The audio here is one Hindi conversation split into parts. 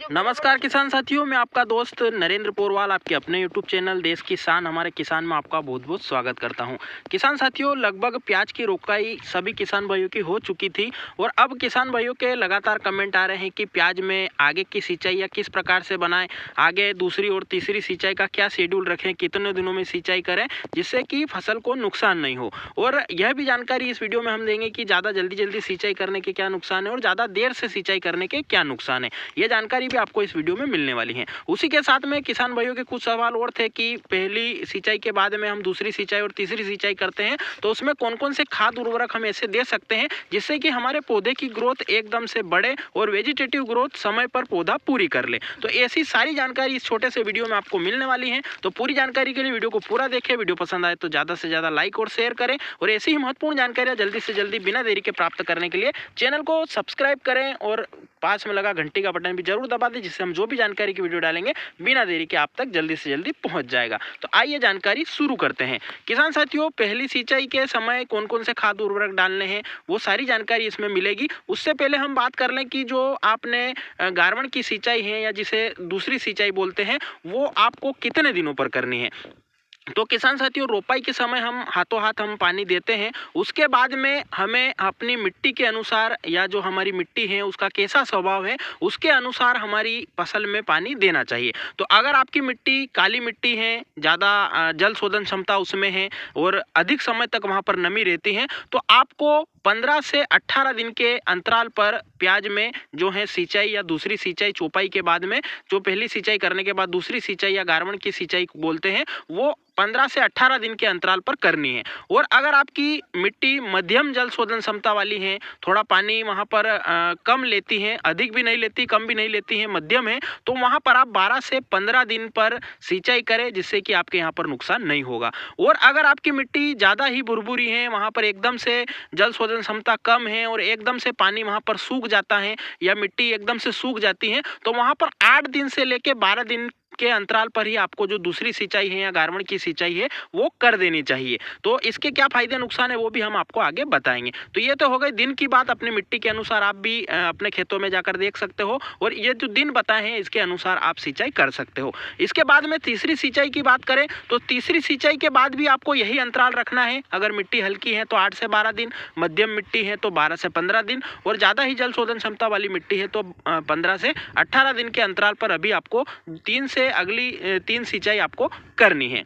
नमस्कार किसान साथियों, मैं आपका दोस्त नरेंद्र पोरवाल आपके अपने यूट्यूब चैनल देश किसान हमारे किसान में आपका बहुत बहुत स्वागत करता हूं। किसान साथियों, लगभग प्याज की रोपाई सभी किसान भाइयों की हो चुकी थी और अब किसान भाइयों के लगातार कमेंट आ रहे हैं कि प्याज में आगे की सिंचाई या किस प्रकार से बनाएं, आगे दूसरी और तीसरी सिंचाई का क्या शेड्यूल रखें, कितने दिनों में सिंचाई करें जिससे कि फसल को नुकसान नहीं हो। और यह भी जानकारी इस वीडियो में हम देंगे कि ज़्यादा जल्दी सिंचाई करने के क्या नुकसान है और ज़्यादा देर से सिंचाई करने के क्या नुकसान है, ये जानकारी भी आपको इस वीडियो में मिलने वाली है। उसी के साथ में किसान भाइयों के कुछ सवाल और थे कि पहली सिंचाई के बाद में हम दूसरी सिंचाई और तीसरी सिंचाई करते हैं तो उसमें कौन कौन से खाद उर्वरक हम ऐसे दे सकते हैं जिससे कि हमारे पौधे की ग्रोथ एकदम से बढ़े और वेजिटेटिव ग्रोथ समय पर पौधा पूरी कर ले। तो ऐसी सारी जानकारी इस छोटे से वीडियो में आपको मिलने वाली है। तो पूरी जानकारी के लिए वीडियो को पूरा देखें। वीडियो पसंद आए तो ज़्यादा से ज़्यादा लाइक और शेयर करें और ऐसी ही महत्वपूर्ण जानकारियाँ जल्दी से जल्दी बिना देरी के प्राप्त करने के लिए चैनल को सब्सक्राइब करें और पास में लगा घंटी का बटन भी जरूर दबा दें, जिससे हम जो भी जानकारी की वीडियो डालेंगे बिना देरी के आप तक जल्दी से जल्दी पहुंच जाएगा। तो आइए जानकारी शुरू करते हैं। किसान साथियों, पहली सिंचाई के समय कौन कौन से खाद उर्वरक डालने हैं वो सारी जानकारी इसमें मिलेगी। उससे पहले हम बात कर लें कि जो आपने गारवन की सिंचाई है या जिसे दूसरी सिंचाई बोलते हैं वो आपको कितने दिनों पर करनी है। तो किसान साथियों, रोपाई के समय हम हाथों हाथ हम पानी देते हैं। उसके बाद में हमें अपनी मिट्टी के अनुसार या जो हमारी मिट्टी है उसका कैसा स्वभाव है उसके अनुसार हमारी फसल में पानी देना चाहिए। तो अगर आपकी मिट्टी काली मिट्टी है, ज़्यादा जल शोधन क्षमता उसमें है और अधिक समय तक वहाँ पर नमी रहती है तो आपको 15 से 18 दिन के अंतराल पर प्याज में जो है सिंचाई या दूसरी सिंचाई चौपाई के बाद में, जो पहली सिंचाई करने के बाद दूसरी सिंचाई या गारवन की सिंचाई बोलते हैं, वो 15 से 18 दिन के अंतराल पर करनी है। और अगर आपकी मिट्टी मध्यम जल शोधन क्षमता वाली है, थोड़ा पानी वहाँ पर कम लेती है, अधिक भी नहीं लेती कम भी नहीं लेती है, मध्यम है, तो वहाँ पर आप 12 से 15 दिन पर सिंचाई करें जिससे कि आपके यहाँ पर नुकसान नहीं होगा। और अगर आपकी मिट्टी ज़्यादा ही भुरभुरी है, वहाँ पर एकदम से जल शोधन क्षमता कम है और एकदम से पानी वहाँ पर सूख जाता है या मिट्टी एकदम से सूख जाती है, तो वहाँ पर 8 दिन से लेके 12 दिन के अंतराल पर ही आपको जो दूसरी सिंचाई है या गारवन की सिंचाई है वो कर देनी चाहिए। तो इसके क्या फायदे नुकसान है वो भी हम आपको आगे बताएंगे। तो ये तो हो गई दिन की बात, अपनी मिट्टी के अनुसार आप भी अपने खेतों में जाकर देख सकते हो और ये जो दिन बताए हैं इसके अनुसार आप सिंचाई कर सकते हो। इसके बाद में तीसरी सिंचाई की बात करें तो तीसरी सिंचाई के बाद भी आपको यही अंतराल रखना है। अगर मिट्टी हल्की है तो 8 से 12 दिन, मध्यम मिट्टी है तो 12 से 15 दिन और ज़्यादा ही जल शोधन क्षमता वाली मिट्टी है तो 15 से 18 दिन के अंतराल पर अभी आपको 3 से अगली 3 सिंचाई आपको करनी है।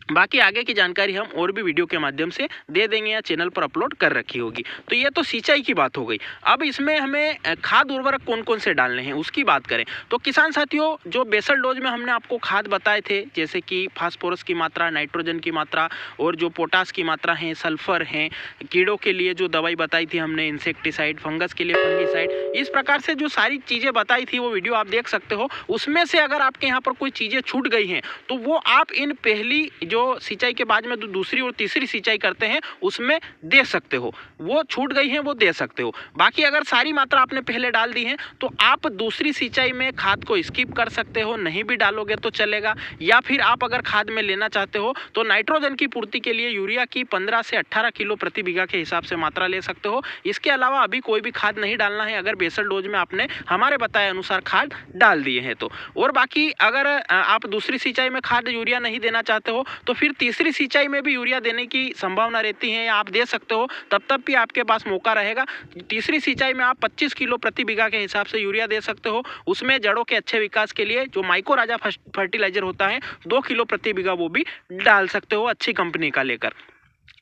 बाकी आगे की जानकारी हम और भी वीडियो के माध्यम से दे देंगे या चैनल पर अपलोड कर रखी होगी। तो ये तो सिंचाई की बात हो गई। अब इसमें हमें खाद उर्वरक कौन कौन से डालने हैं उसकी बात करें तो किसान साथियों, जो बेसल डोज में हमने आपको खाद बताए थे जैसे कि फास्फोरस की मात्रा, नाइट्रोजन की मात्रा और जो पोटास की मात्रा है, सल्फर है, कीड़ों के लिए जो दवाई बताई थी हमने इंसेक्टिसाइड, फंगस के लिए फंगिसाइड, इस प्रकार से जो सारी चीज़ें बताई थी वो वीडियो आप देख सकते हो। उसमें से अगर आपके यहाँ पर कोई चीज़ें छूट गई हैं तो वो आप इन पहली जो सिंचाई के बाद में जो दूसरी और तीसरी सिंचाई करते हैं उसमें दे सकते हो। वो छूट गई है वो दे सकते हो। बाकी अगर सारी मात्रा आपने पहले डाल दी है तो आप दूसरी सिंचाई में खाद को स्किप कर सकते हो, नहीं भी डालोगे तो चलेगा। या फिर आप अगर खाद में लेना चाहते हो तो नाइट्रोजन की पूर्ति के लिए यूरिया की 15 से 18 किलो प्रति बीघा के हिसाब से मात्रा ले सकते हो। इसके अलावा अभी कोई भी खाद नहीं डालना है अगर बेसल डोज में आपने हमारे बताए अनुसार खाद डाल दिए हैं तो। और बाकी अगर आप दूसरी सिंचाई में खाद यूरिया नहीं देना चाहते हो तो फिर तीसरी सिंचाई में भी यूरिया देने की संभावना रहती है या आप दे सकते हो, तब भी आपके पास मौका रहेगा। तीसरी सिंचाई में आप 25 किलो प्रति बीघा के हिसाब से यूरिया दे सकते हो। उसमें जड़ों के अच्छे विकास के लिए जो माइको राजा फर्टिलाइजर होता है 2 किलो प्रति बीघा वो भी डाल सकते हो अच्छी कंपनी का लेकर।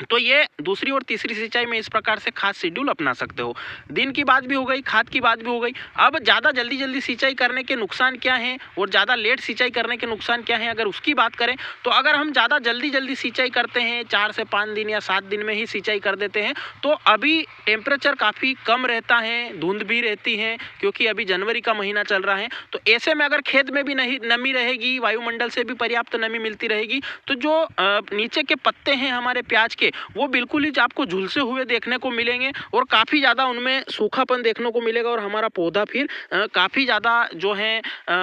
तो ये दूसरी और तीसरी सिंचाई में इस प्रकार से खाद शेड्यूल अपना सकते हो। दिन की बात भी हो गई, खाद की बात भी हो गई। अब ज़्यादा जल्दी सिंचाई करने के नुकसान क्या हैं और ज़्यादा लेट सिंचाई करने के नुकसान क्या हैं अगर उसकी बात करें तो अगर हम ज़्यादा जल्दी सिंचाई करते हैं, 4 से 5 दिन या 7 दिन में ही सिंचाई कर देते हैं, तो अभी टेम्परेचर काफ़ी कम रहता है, धुंध भी रहती है क्योंकि अभी जनवरी का महीना चल रहा है। तो ऐसे में अगर खेत में भी नहीं नमी रहेगी, वायुमंडल से भी पर्याप्त नमी मिलती रहेगी, तो जो नीचे के पत्ते हैं हमारे प्याज के वो बिल्कुल ही आपको झुलसे हुए देखने को मिलेंगे और काफ़ी ज़्यादा उनमें सूखापन देखने को मिलेगा और हमारा पौधा फिर काफ़ी ज़्यादा जो है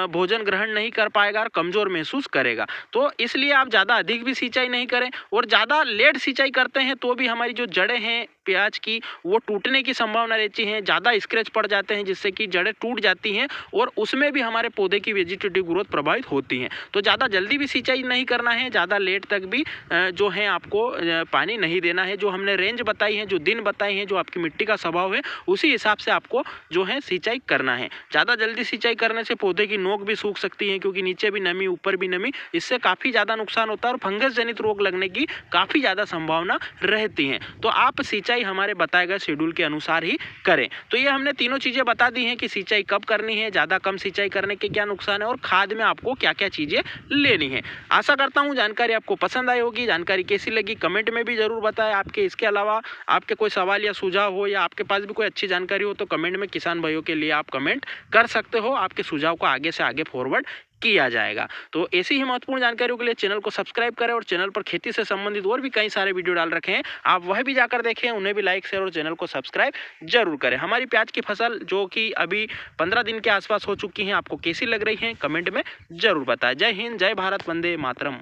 भोजन ग्रहण नहीं कर पाएगा और कमज़ोर महसूस करेगा। तो इसलिए आप ज़्यादा अधिक भी सिंचाई नहीं करें और ज़्यादा लेट सिंचाई करते हैं तो भी हमारी जो जड़ें हैं प्याज की वो टूटने की संभावना रहती है, ज़्यादा स्क्रैच पड़ जाते हैं जिससे कि जड़ें टूट जाती हैं और उसमें भी हमारे पौधे की वेजिटेटिव ग्रोथ प्रभावित होती है। तो ज़्यादा जल्दी भी सिंचाई नहीं करना है, ज़्यादा लेट तक भी जो है आपको पानी नहीं देना है। जो हमने रेंज बताई है, जो दिन बताए हैं, जो आपकी मिट्टी का स्वभाव है उसी हिसाब से आपको जो है सिंचाई करना है। ज़्यादा जल्दी सिंचाई करने से पौधे की नोक भी सूख सकती है क्योंकि नीचे भी नमी ऊपर भी नमी, इससे काफ़ी ज़्यादा नुकसान होता है और फंगस जनित रोग लगने की काफ़ी ज़्यादा संभावना रहती है। तो आप सिंचाई हमारे बताए गए शेड्यूल के अनुसार ही करें। तो ये हमने तीनों चीज़ें बता दी हैं कि सिंचाई कब करनी है, ज़्यादा कम सिंचाई करने के क्या नुकसान है और खाद में आपको क्या क्या चीज़ें लेनी है। आशा करता हूँ जानकारी आपको पसंद आई होगी। जानकारी कैसी लगी कमेंट में भी ज़रूर बताएं। आपके इसके अलावा आपके कोई सवाल या सुझाव हो या आपके पास भी कोई अच्छी जानकारी हो तो कमेंट में किसान भाइयों के लिए आप कमेंट कर सकते हो। आपके सुझाव को आगे से आगे फॉरवर्ड किया जाएगा। तो ऐसी ही महत्वपूर्ण जानकारियों के लिए चैनल को सब्सक्राइब करें और चैनल पर खेती से संबंधित और भी कई सारे वीडियो डाल रखे हैं, आप वह भी जाकर देखें, उन्हें भी लाइक शेयर और चैनल को सब्सक्राइब जरूर करें। हमारी प्याज की फसल जो कि अभी 15 दिन के आसपास हो चुकी है, आपको कैसी लग रही है कमेंट में जरूर बताएं। जय हिंद, जय भारत, वंदे मातरम।